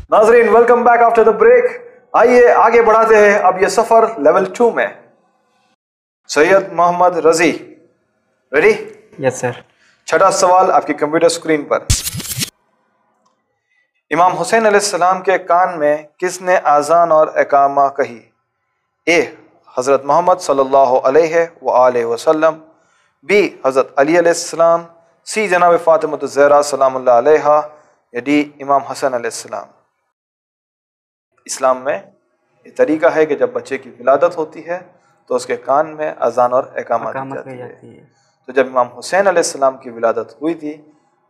नाजरीन, welcome back after the break. आइए आगे बढ़ाते हैं अब ये सफर लेवल 2 में। सैयद मोहम्मद रजी, रेडी? Yes sir. छठा सवाल आपकी कंप्यूटर स्क्रीन पर। इमाम हुसैन अलैहिस्सलाम के कान में किसने आजान और इकामा कही? ए हजरत मोहम्मद सल्लल्लाहु अलैहि वसल्लम, बी हजरत अली अलैहिस्सलाम, सी जनाब फातिमा ज़हरा सलामुल्लाह अलैहा, या डी इमाम हसन अलैहिस्सलाम। इस्लाम में ये तरीका है कि जब बच्चे की विलादत होती है तो उसके कान में अजान और इकामा दी जाती है। तो जब इमाम हुसैन अलैहिस्सलाम की विलादत हुई थी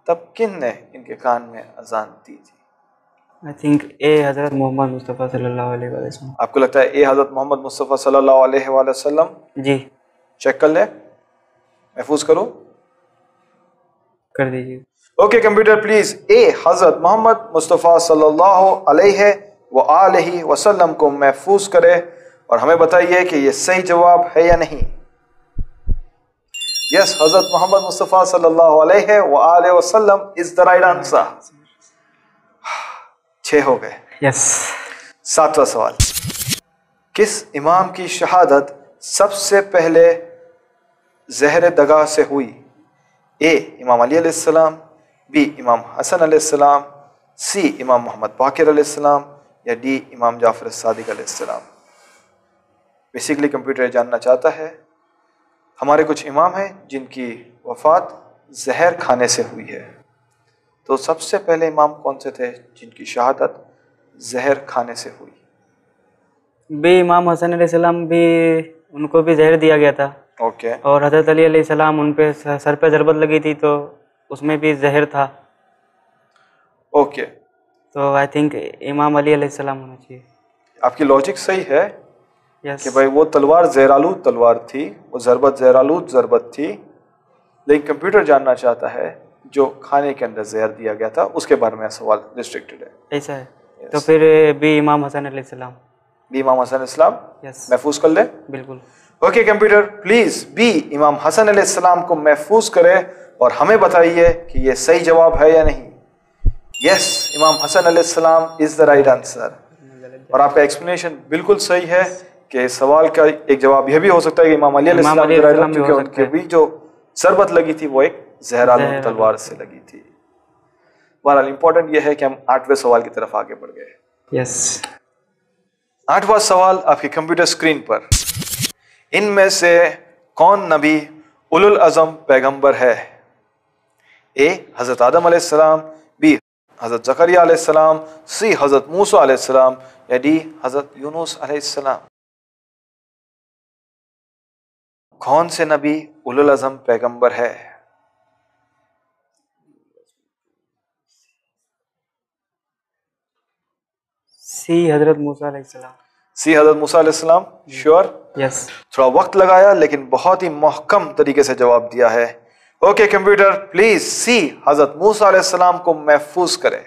तब किन ने इनके कान में अजान दी थी? आई थिंक ए हजरत मोहम्मद मुस्तफ़ा सल्लल्लाहु अलैहि वसल्लम। आपको लगता है ए हजरत मोहम्मद मुस्तफ़ा सल्लल्लाहु अलैहि वसल्लम? जी। चेक कर ले, महफूज करो, कर दीजिए। ओके कंप्यूटर प्लीज ए हजरत मोहम्मद मुस्तफ़ा सल्लल्लाहु अलैहि वसल्लम को महफूज करे और हमें बताइए कि ये सही जवाब है या नहीं। यस, हजरत मोहम्मद मुस्तफ़ा सल्लल्लाहु अलैहि वसल्लम इज द राइट आंसर। 6 हो गए। यस। 7वां सवाल, किस इमाम की शहादत सबसे पहले ज़हर दगा से हुई? ए इमाम अली अलैहिस्सलाम, बी इमाम हसन अलैहिस्सलाम, सी इमाम मोहम्मद बाकिर अलैहिस्सलाम, या डी इमाम जाफर सादिक अलैहिस्सलाम। बेसिकली कंप्यूटर जानना चाहता है हमारे कुछ इमाम हैं जिनकी वफात जहर खाने से हुई है, तो सबसे पहले इमाम कौन से थे जिनकी शहादत जहर खाने से हुई? बी इमाम हसन अलैहिस्सलाम, भी उनको भी जहर दिया गया था। ओके। और हजरत अली अलैहिस्सलाम उन पे सर पे ज़रबत लगी थी तो उसमें भी जहर था। ओके, तो आई थिंक इमाम अली अलैहिस्सलाम होना चाहिए। आपकी लॉजिक सही है यस। कि भाई वो तलवार जहरालूद तलवार थी, वो ज़रबत जहरालूद ज़रबत थी, लेकिन कंप्यूटर जानना चाहता है जो खाने के अंदर जहर दिया गया था उसके बारे में सवाल रिस्ट्रिक्टेड है। ऐसा है। तो फिर बी इमाम हसन अलैहिस्सलाम। बी इमाम हसन इस्लाम। यस, महफूज कर ले। बिल्कुल। ओके कंप्यूटर प्लीज बी इमाम हसन अलैहिस्सलाम को महफूज करे और हमें बताइए कि ये सही जवाब है या नहीं। यस, इमाम हसन अलैहिस्सलाम इज द राइट आंसर। और आपका एक्सप्लेनेशन बिल्कुल सही है कि सवाल का एक जवाब यह भी हो सकता है कि इमाम अली अलैहिस्सलाम, क्योंकि उनके भी जो ज़रबत लगी थी वो एक जहरालूद तलवार से लगी थी। बहरहाल इंपॉर्टेंट यह है कि हम 8वें सवाल की तरफ आगे बढ़ गए। यस। 8वां सवाल आपकी कंप्यूटर स्क्रीन पर। इनमें से कौन नबी उलुल अज़म पैगंबर है? ए हज़रत आदम अलैहिस्सलाम, बी हज़रत ज़करिया अलैहिस्सलाम, सी हज़रत मूसा अलैहिस्सलाम, या डी हज़रत यूनुस अलैहिस्सलाम। कौन से नबी उलुल अज़म पैगंबर है? सी हजरत मूसा अलैहिस्सलाम। सी हज़रत मूसा अलैहिस्सलाम। श्योर? यस। थोड़ा वक्त लगाया लेकिन बहुत ही महकम तरीके से जवाब दिया है। ओके कंप्यूटर प्लीज सी हज़रत मूसा अलैहिस्सलाम को महफूज करें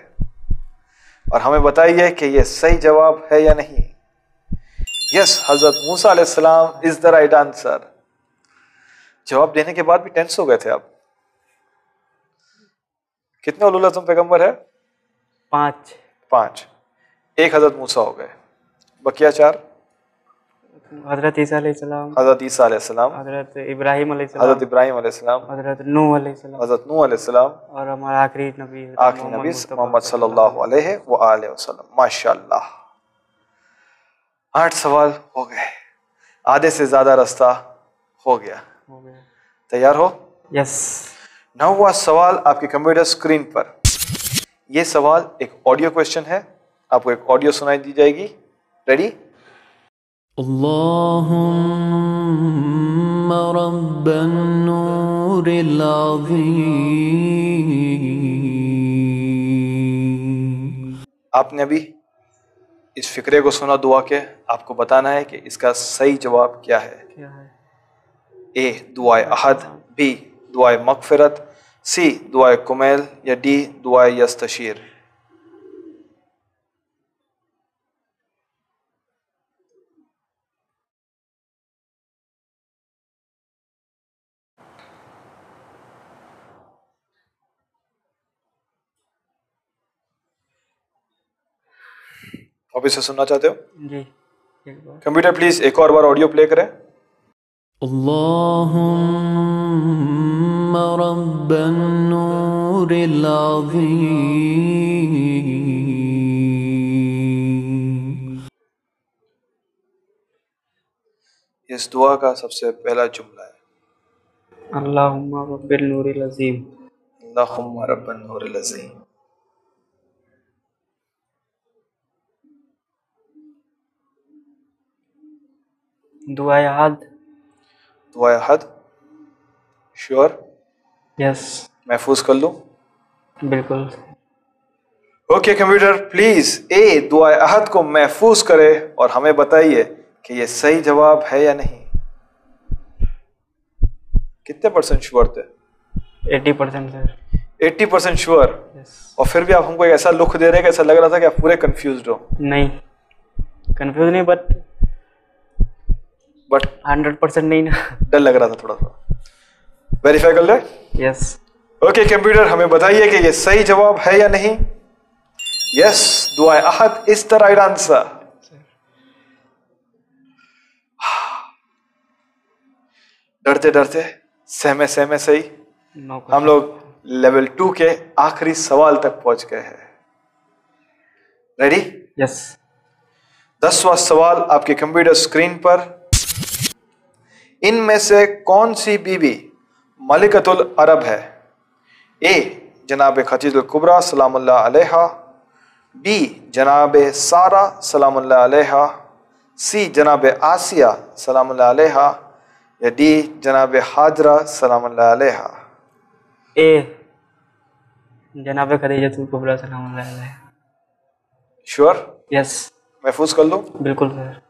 और हमें बताइए कि यह सही जवाब है या नहीं। यस, हज़रत मूसा अलैहिस्सलाम इज द राइट आंसर। जवाब देने के बाद भी टेंस हो गए थे आप। कितने उलुल अज़म पैगंबर है? 5। 5। एक हज़रत मूसा हो गए, बकिया 4। हजरत ईसा अलैहिस्सलाम, हज़रत ईसा अलैहिस्सलाम, हजरत इब्राहिम अलैहिस्सलाम, हज़रत इब्राहिम अलैहिस्सलाम, हजरत नूह अलैहिस्सलाम, हज़रत नूह अलैहिस्सलाम, और हमारा आखिरी नबी मोहम्मद सल्लल्लाहु अलैहि वसल्लम। माशाअल्लाह, 8 सवाल हो गए, आधे से ज्यादा रास्ता हो गया। तैयार हो? यस। 9वां सवाल आपके कंप्यूटर स्क्रीन पर। यह सवाल एक ऑडियो क्वेश्चन है, आपको एक ऑडियो सुनाई दी जाएगी। रेडी? अल्लाहुम्मा रब्बन नूरिल अज़ीम। आपने अभी इस फिक्रे को सुना दुआ के, आपको बताना है कि इसका सही जवाब क्या है। ए दुआए अहद, बी दुआए मगफिरत, सी दुआए कुमैल, या डी दुआए यस्तशीर। वापिस से सुनना चाहते हो? जी एक बार। कंप्यूटर प्लीज एक और बार ऑडियो प्ले करें। अल्लाहुम्मा रब्बन नूरिल अज़ीम। इस दुआ का सबसे पहला जुमला है अल्लाहुम्मा रब्बिल नूरिल अज़ीम। अल्लाहुम्मा रब्बन नूरिल अज़ीम। दुआए अहद। दुआ अहद, श्योर? यस महफूज कर लूं? बिल्कुल। ओके कंप्यूटर प्लीज ए दुआ अहद को महफूज करे और हमें बताइए कि ये सही जवाब है या नहीं। कितने % श्योर थे? 80% सर। 80% श्योर। यस। और फिर भी आप हमको एक ऐसा लुक दे रहे हैं कि ऐसा लग रहा था कि आप पूरे कंफ्यूज्ड हो। नहीं कंफ्यूज नहीं, बट 100% नहीं ना। डर लग रहा था थोड़ा सा। वेरीफाई कर ले। यस। ओके कंप्यूटर हमें बताइए कि ये सही जवाब है या नहीं। यस, दुआ अहद इज द राइट आंसर। डरते डरते सहमे सहमे सही हम लोग लेवल 2 के आखिरी सवाल तक पहुंच गए हैं। रेडी? यस। 10वां सवाल आपके कंप्यूटर स्क्रीन पर। इनमें से कौन सी बीवी मलिकतुल अरब है? ए जनाब खदीजतुल कुबरा सलामुल्लाह अलैहा, बी जनाब सारा सलामुल्लाह अलैहा, सी जनाब आसिया सलामुल्लाह अलैहा, या डी जनाब हाजरा सलामुल्लाह अलैहा। ए जनाब खदीजतुल कुबरा सलामुल्लाह अलैहा। श्योर? यस महफूज कर लूं? बिल्कुल सर।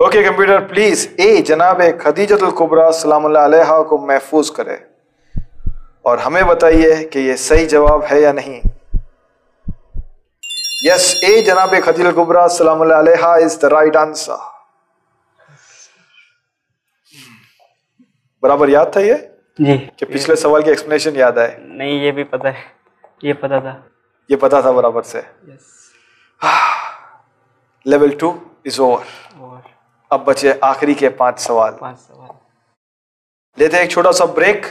ओके कंप्यूटर प्लीज ए जनाब खदीजतुल कुबरा सलामुल्लाह अलैहा को महफूज करे और हमें बताइए कि ये सही जवाब है या नहीं। यस, ए जनाब खदीजतुल कुबरा सलामुल्लाह अलैहा इज द राइट आंसर। बराबर याद था ये जी कि पिछले सवाल की एक्सप्लेनेशन याद आए? नहीं ये भी पता है, ये पता था। ये पता था बराबर से। यस। Level 2 is over. और अब बचे आखिरी के 5 सवाल। 5 सवाल। लेते हैं एक छोटा सा ब्रेक।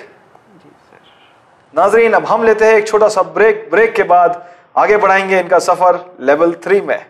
नाजरीन अब हम लेते हैं एक छोटा सा ब्रेक। ब्रेक के बाद आगे बढ़ाएंगे इनका सफर लेवल 3 में।